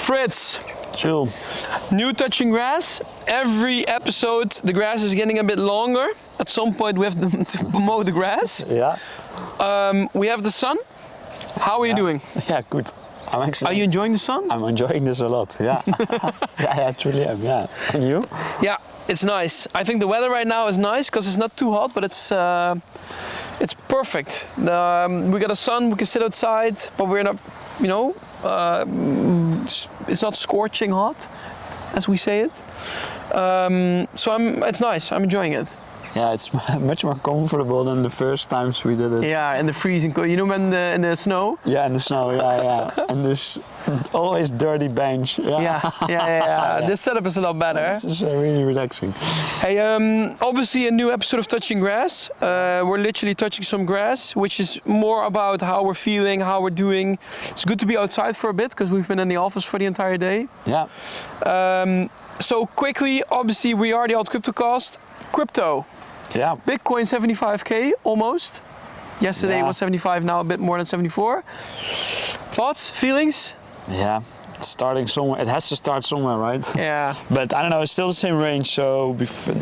Fritz, Chill. new touching grass. Every episode the grass is getting a bit longer. At some point we have to mow the grass. Yeah. We have the sun. How are you doing? Yeah, good. I'm actually. Are you enjoying the sun? I'm enjoying this a lot. Yeah. Yeah, I truly am. Yeah. And you? Yeah, it's nice. I think the weather right now is nice because it's not too hot, but it's perfect. We got a sun. We can sit outside, but we're not, you know, it's not scorching hot, as we say it. So it's nice. I'm enjoying it. Yeah, it's much more comfortable than the first times we did it. Yeah, in the freezing cold. You know, when in the snow. Yeah, in the snow. Yeah. And this always dirty bench. Yeah. This setup is a lot better. This is really relaxing. Hey, obviously a new episode of Touching Grass. We're literally touching some grass, which is more about how we're feeling, how we're doing. It's good to be outside for a bit because we've been in the office for the entire day. Yeah. So quickly, obviously we are the Alt Cryptocast. Crypto. Yeah. Bitcoin 75k almost. Yesterday it was 75, now a bit more than 74. Thoughts, feelings? Yeah. It's starting somewhere. It has to start somewhere, right? Yeah. But I don't know. It's still the same range. So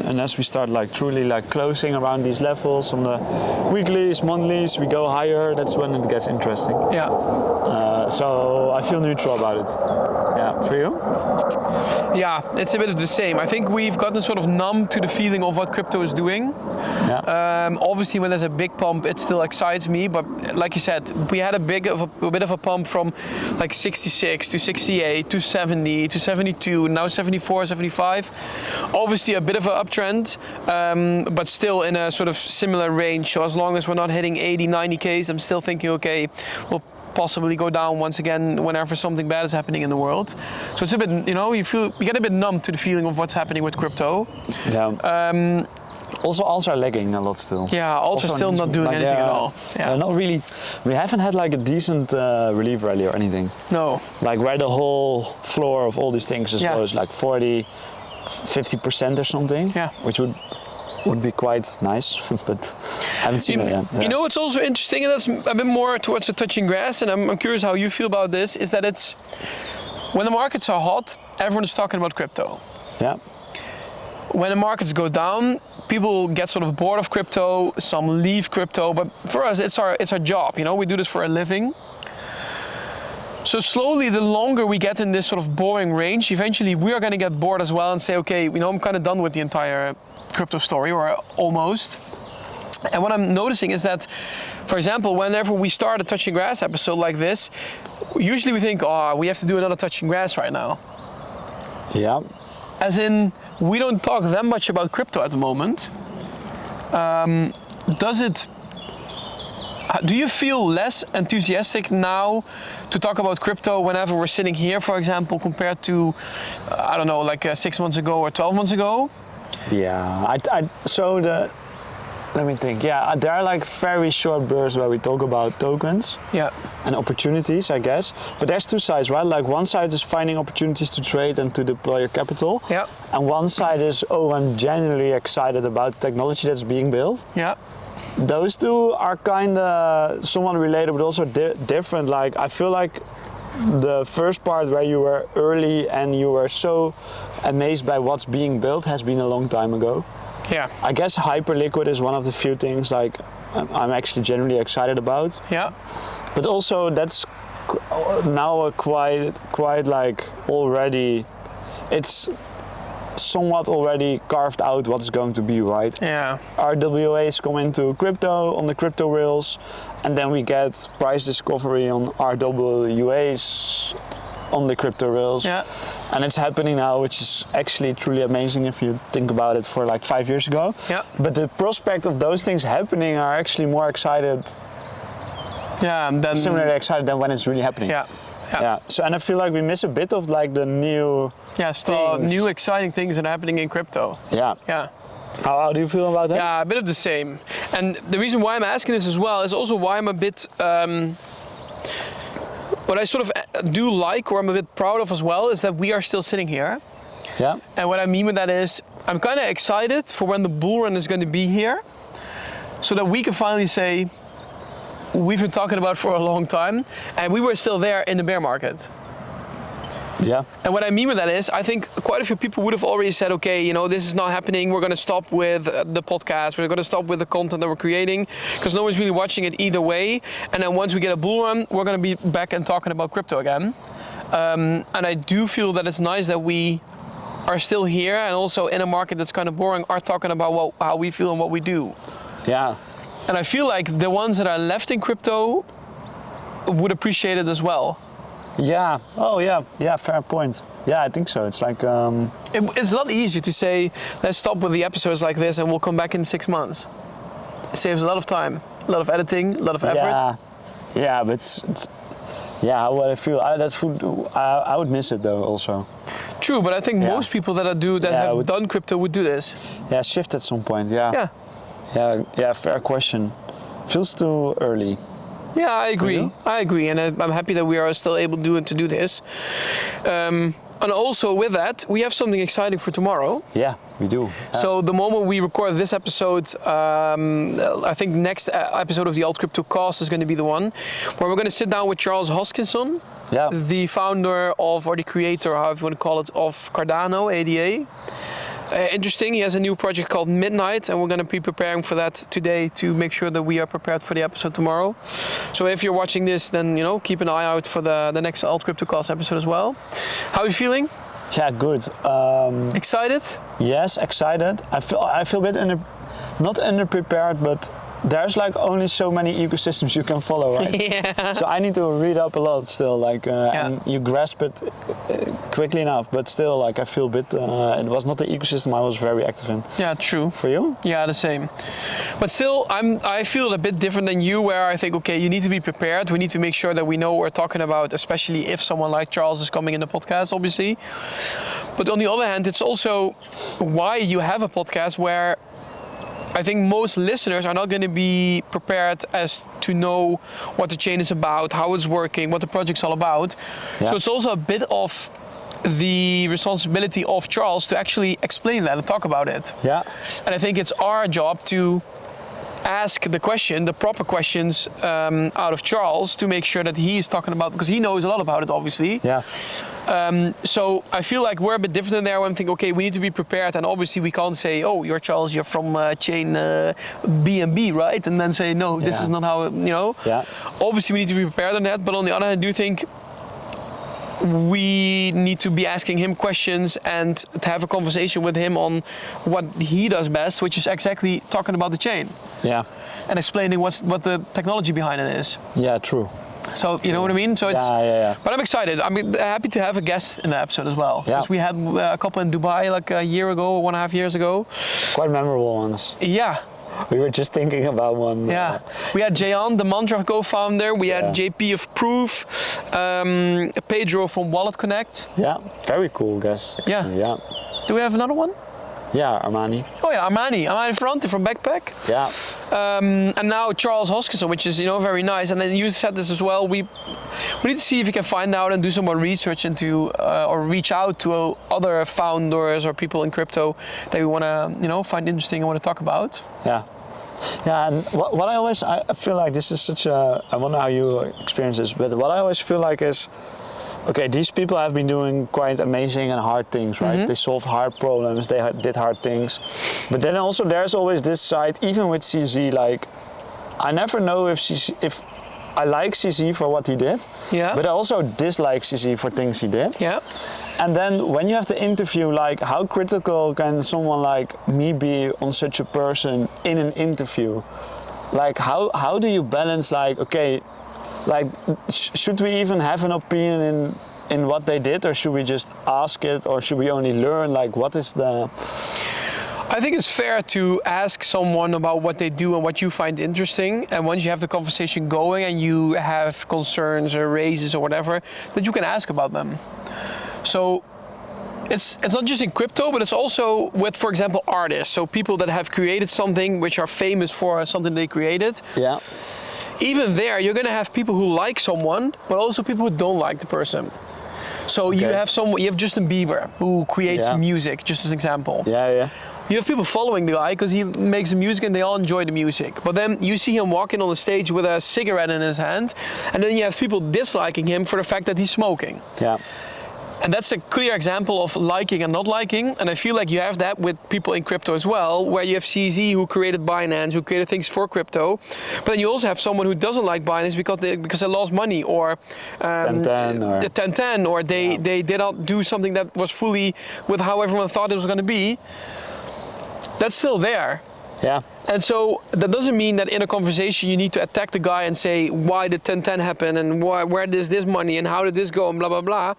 unless we start like truly like closing around these levels on the weeklies, monthlies, we go higher. That's when it gets interesting. Yeah. So I feel neutral about it. Yeah. For you? Yeah, it's a bit of the same. I think we've gotten sort of numb to the feeling of what crypto is doing. Yeah. Obviously, when there's a big pump, it still excites me. But like you said, we had a bit of a pump from like 66 to 68 to 70 to 72, now 74, 75. Obviously, a bit of an uptrend, but still in a sort of similar range. So as long as we're not hitting 80, 90Ks, I'm still thinking, okay, we'll possibly go down once again whenever something bad is happening in the world. So it's a bit, you know, you get a bit numb to the feeling of what's happening with crypto. Yeah. Also, alts are lagging a lot still. Yeah, alts are still not doing like anything at all. Yeah. Not really. We haven't had like a decent relief rally or anything. No. Like where the whole floor of all these things just goes like 40, 50% or something. Yeah. Which would be quite nice, but I haven't seen it yet. Yeah. You know what's also interesting, and that's a bit more towards the touching grass, and I'm curious how you feel about this, is that it's, when the markets are hot, everyone is talking about crypto. Yeah. When the markets go down, people get sort of bored of crypto, some leave crypto, but for us it's our job, you know, we do this for a living. So slowly, the longer we get in this sort of boring range, eventually we are going to get bored as well and say, okay, you know, I'm kind of done with the entire crypto story, or almost. And what I'm noticing is that, for example, whenever we start a Touching Grass episode like this, usually we think, oh, we have to do another Touching Grass right now. Yeah. As in, we don't talk that much about crypto at the moment. Do you feel less enthusiastic now to talk about crypto whenever we're sitting here, for example, compared to, I don't know, like 6 months ago or 12 months ago? Yeah, let me think. Yeah, there are like very short bursts where we talk about tokens and opportunities, I guess. But there's two sides, right? Like one side is finding opportunities to trade and to deploy your capital. Yeah. And one side is, oh, I'm genuinely excited about the technology that's being built. Yeah. Those two are kind of somewhat related, but also different. Like I feel like the first part where you were early and you were so amazed by what's being built has been a long time ago. Yeah. I guess Hyperliquid is one of the few things like I'm actually generally excited about. Yeah. But also that's now a quite like already, it's somewhat already carved out what's going to be, right? Yeah. RWAs come into crypto on the crypto rails, and then we get price discovery on RWAs on the crypto rails. Yeah. And it's happening now, which is actually truly amazing if you think about it for like 5 years ago. Yeah. But the prospect of those things happening are actually more excited. Yeah, and then Similarly excited than when it's really happening. Yeah. Yeah. So, and I feel like we miss a bit of like the new new exciting things that are happening in crypto. Yeah. Yeah. How do you feel about that? Yeah, a bit of the same. And the reason why I'm asking this as well is also why I'm a bit, what I sort of do like, or I'm a bit proud of as well, is that we are still sitting here. Yeah. And what I mean with that is, I'm kind of excited for when the bull run is going to be here, so that we can finally say, we've been talking about for a long time, and we were still there in the bear market. Yeah. And what I mean with that is, I think quite a few people would have already said, okay, you know, this is not happening. We're going to stop with the podcast. We're going to stop with the content that we're creating because no one's really watching it either way. And then once we get a bull run, we're going to be back and talking about crypto again. And I do feel that it's nice that we are still here and also in a market that's kind of boring are talking about how we feel and what we do. Yeah. And I feel like the ones that are left in crypto would appreciate it as well. Yeah. Oh, yeah. Yeah. Fair point. Yeah, I think so. It's like it's a lot easier to say, let's stop with the episodes like this and we'll come back in 6 months. It saves a lot of time, a lot of editing, a lot of effort. Yeah. Yeah, but it's yeah. How would I feel? I would miss it though. Also. True, but I think most people that have done crypto would do this. Yeah, shift at some point. Yeah. Yeah. Yeah. Yeah. Fair question. Feels too early. Yeah, I agree, and I'm happy that we are still able to do this. And also with that, we have something exciting for tomorrow. Yeah, we do. So the moment we record this episode, I think next episode of the Alt Crypto Cast is going to be the one where we're going to sit down with Charles Hoskinson, the founder of, or the creator, however you want to call it, of Cardano, ADA. Interesting, he has a new project called Midnight, and we're going to be preparing for that today to make sure that we are prepared for the episode tomorrow. So if you're watching this, then you know, keep an eye out for the next Alt Crypto Cast episode as well. How are you feeling? Yeah, good. Excited? Yes, excited. I feel a bit not underprepared, but there's like only so many ecosystems you can follow, right? Yeah. So I need to read up a lot still, like, and you grasp it quickly enough, but still, like, I feel a bit, it was not the ecosystem I was very active in. Yeah, true. For you? Yeah, the same. But still, I feel a bit different than you, where I think, okay, you need to be prepared. We need to make sure that we know what we're talking about, especially if someone like Charles is coming in the podcast, obviously. But on the other hand, it's also why you have a podcast where I think most listeners are not going to be prepared as to know what the chain is about, how it's working, what the project's all about. Yeah. So it's also a bit of the responsibility of Charles to actually explain that and talk about it. Yeah. And I think it's our job to ask the proper questions out of Charles to make sure that he's talking about, because he knows a lot about it, obviously. Yeah. So I feel like we're a bit different in there when I think, okay, we need to be prepared, and obviously we can't say, oh, you're Charles, you're from chain BNB, right? And then say, no, this is not how, you know. Yeah. Obviously we need to be prepared on that, but on the other hand, I do think we need to be asking him questions and to have a conversation with him on what he does best, which is exactly talking about the chain. Yeah. And explaining what the technology behind it is. Yeah, true. So you know what I mean? So it's But I'm excited. I'm happy to have a guest in the episode as well. Because we had a couple in Dubai like a year ago, 1.5 years ago. Quite memorable ones. Yeah. We were just thinking about one. Yeah. We had Jayan, the Mantra co-founder. We had JP of Proof, Pedro from Wallet Connect. Yeah, very cool guest. Yeah. Do we have another one? Yeah, Armani. Oh yeah, Armani Ferrante from Backpack. Yeah. And now Charles Hoskinson, which is, you know, very nice. And then you said this as well. We need to see if we can find out and do some more research into or reach out to other founders or people in crypto that we want to, you know, find interesting and want to talk about. Yeah. Yeah, and what I feel like this is such a, I wonder how you experience this, but what I always feel like is, okay, these people have been doing quite amazing and hard things, right? Mm-hmm. They solved hard problems, they did hard things. But then also there's always this side, even with CZ, like, I never know if I like CZ for what he did, but I also dislike CZ for things he did. Yeah. And then when you have to interview, like, how critical can someone like me be on such a person in an interview? Like, how do you balance, like, okay, like, should we even have an opinion in what they did, or should we just ask it, or should we only learn, like, what is the... I think it's fair to ask someone about what they do and what you find interesting, and once you have the conversation going and you have concerns or raises or whatever, that you can ask about them. So it's not just in crypto, but it's also with, for example, artists. So people that have created something which are famous for something they created. Yeah. Even there, you're going to have people who like someone, but also people who don't like the person. So you have Justin Bieber, who creates music, just as an example. Yeah. You have people following the guy because he makes the music and they all enjoy the music. But then you see him walking on the stage with a cigarette in his hand, and then you have people disliking him for the fact that he's smoking. Yeah. And that's a clear example of liking and not liking. And I feel like you have that with people in crypto as well, where you have CZ who created Binance, who created things for crypto. But then you also have someone who doesn't like Binance because they lost money, or 1010, or they did not do something that was fully with how everyone thought it was going to be. That's still there. Yeah. And so that doesn't mean that in a conversation you need to attack the guy and say, why did 1010 happen, and where is this money, and how did this go, and blah, blah, blah.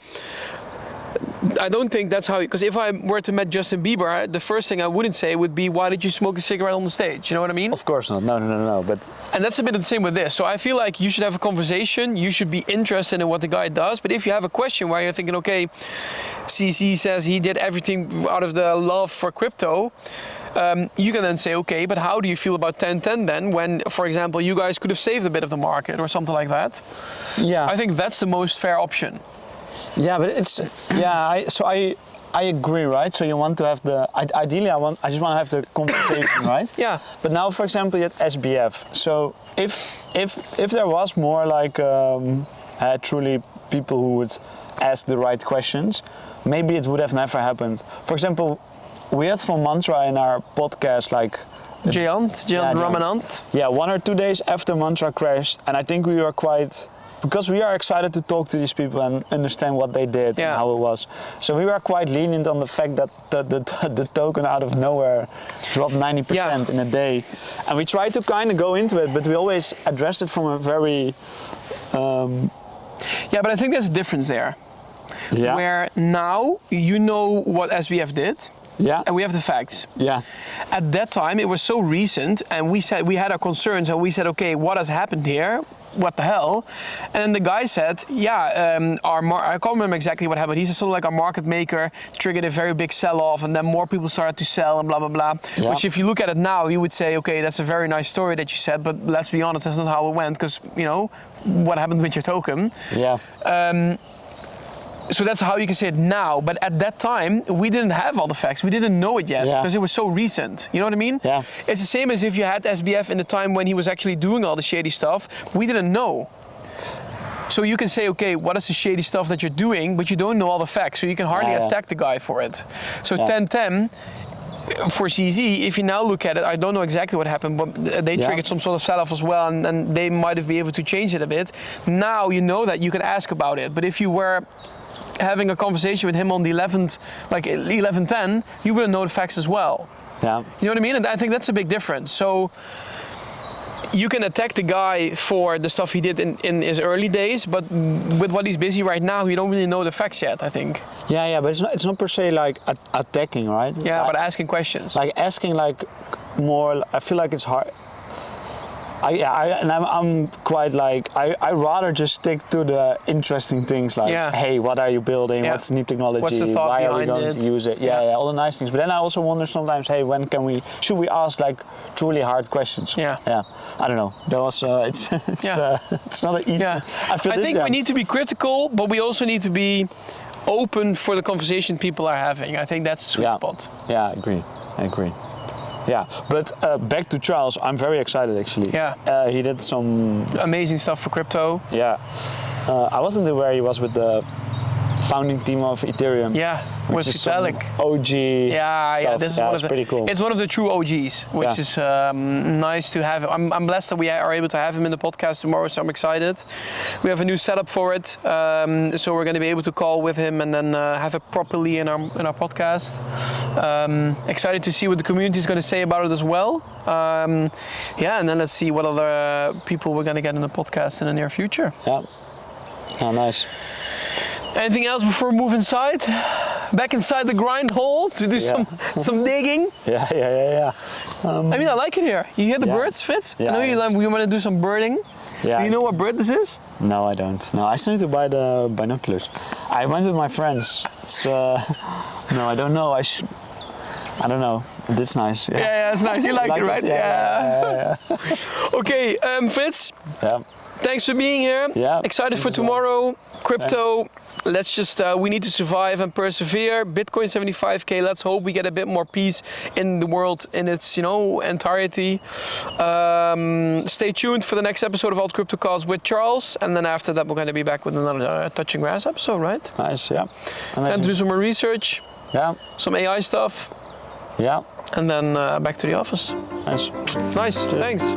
I don't think that's how, because if I were to meet Justin Bieber, the first thing I wouldn't say would be, why did you smoke a cigarette on the stage? You know what I mean? Of course not. No. But and that's a bit the same with this. So I feel like you should have a conversation. You should be interested in what the guy does. But if you have a question where you're thinking, okay, CC says he did everything out of the love for crypto, you can then say, okay, but how do you feel about 1010 then, when, for example, you guys could have saved a bit of the market or something like that? Yeah. I think that's the most fair option. Yeah, but it's I agree, right? So you want to have ideally I just want to have the conversation, right? Yeah. But now, for example, at SBF, so if there was more like truly people who would ask the right questions, maybe it would have never happened. For example, we had Van Mantra in our podcast, like Jayant Ramanant. Yeah, 1 or 2 days after Mantra crashed, and I think we were quite, because we are excited to talk to these people and understand what they did and how it was. So we were quite lenient on the fact that the token out of nowhere dropped 90% in a day, and we tried to kind of go into it, but we always addressed it from a very. Yeah, but I think there's a difference there. Yeah. Where now you know what SBF did. Yeah. And we have the facts. Yeah. At that time, it was so recent, and we had our concerns, and we said, okay, what has happened here? What the hell? And the guy said, I can't remember exactly what happened. He said something like our market maker triggered a very big sell-off, and then more people started to sell, and blah, blah, blah. Yeah. Which if you look at it now, you would say, okay, that's a very nice story that you said, but let's be honest, that's not how it went, because, you know, what happened with your token? Yeah. So that's how you can say it now, but at that time we didn't have all the facts. We didn't know it yet because it was so recent. You know what I mean? Yeah. It's the same as if you had SBF in the time when he was actually doing all the shady stuff. We didn't know. So you can say, okay, what is the shady stuff that you're doing, but you don't know all the facts, so you can hardly attack the guy for it. So 1010 for CZ, if you now look at it, I don't know exactly what happened, but they triggered some sort of sell-off as well, and they might have been able to change it a bit. Now you know that you can ask about it, but if you were having a conversation with him on the 11th, like 11:10, you wouldn't know the facts as well. Yeah. You know what I mean? And I think that's a big difference. So you can attack the guy for the stuff he did in his early days, but with what he's busy right now, you don't really know the facts yet, I think. Yeah, but it's not per se like attacking, right? Yeah, but asking questions. Like asking like more, I feel like it's hard. I'm quite like, I rather just stick to the interesting things like, hey, what are you building? What's the new technology? What's the thought Why are we behind going to use it? Yeah, all the nice things. But then I also wonder sometimes, hey, should we ask like truly hard questions? Yeah. I don't know. That was, it's not an easy. Yeah. I think we need to be critical, but we also need to be open for the conversation people are having. I think that's a sweet spot. Yeah, I agree. Yeah, but back to Charles, I'm very excited actually. Yeah. He did some amazing stuff for crypto. Yeah. I wasn't aware he was with the founding team of Ethereum. Yeah, with Vitalik. OG. Yeah, this is pretty cool. It's one of the true OGs, which is nice to have. I'm blessed that we are able to have him in the podcast tomorrow, so I'm excited. We have a new setup for it, so we're going to be able to call with him and then have it properly in our podcast. Excited to see what the community is going to say about it as well. And then let's see what other people we're going to get in the podcast in the near future. Yeah. Oh, nice. Anything else before we move inside? Back inside the grind hole to do some digging? Yeah. I mean, I like it here. You hear the birds, Fitz? Yeah, I know you want to do some birding. Yeah. Do you know what bird this is? No, I don't. No, I still need to buy the binoculars. I went with my friends. It's, no, I don't know. I don't know. It's nice. Yeah, it's nice. You like it, right? Yeah. Okay, Fitz. Yeah. Thanks for being here. Yeah. Excited for tomorrow. Crypto let's just, we need to survive and persevere. Bitcoin 75K, let's hope we get a bit more peace in the world in its, entirety. Stay tuned for the next episode of Alt CryptoCast with Charles, and then after that we're going to be back with another Touching Grass episode, right? Nice, yeah. Time to do some more research, some AI stuff, yeah, and then back to the office. nice. Nice, thanks.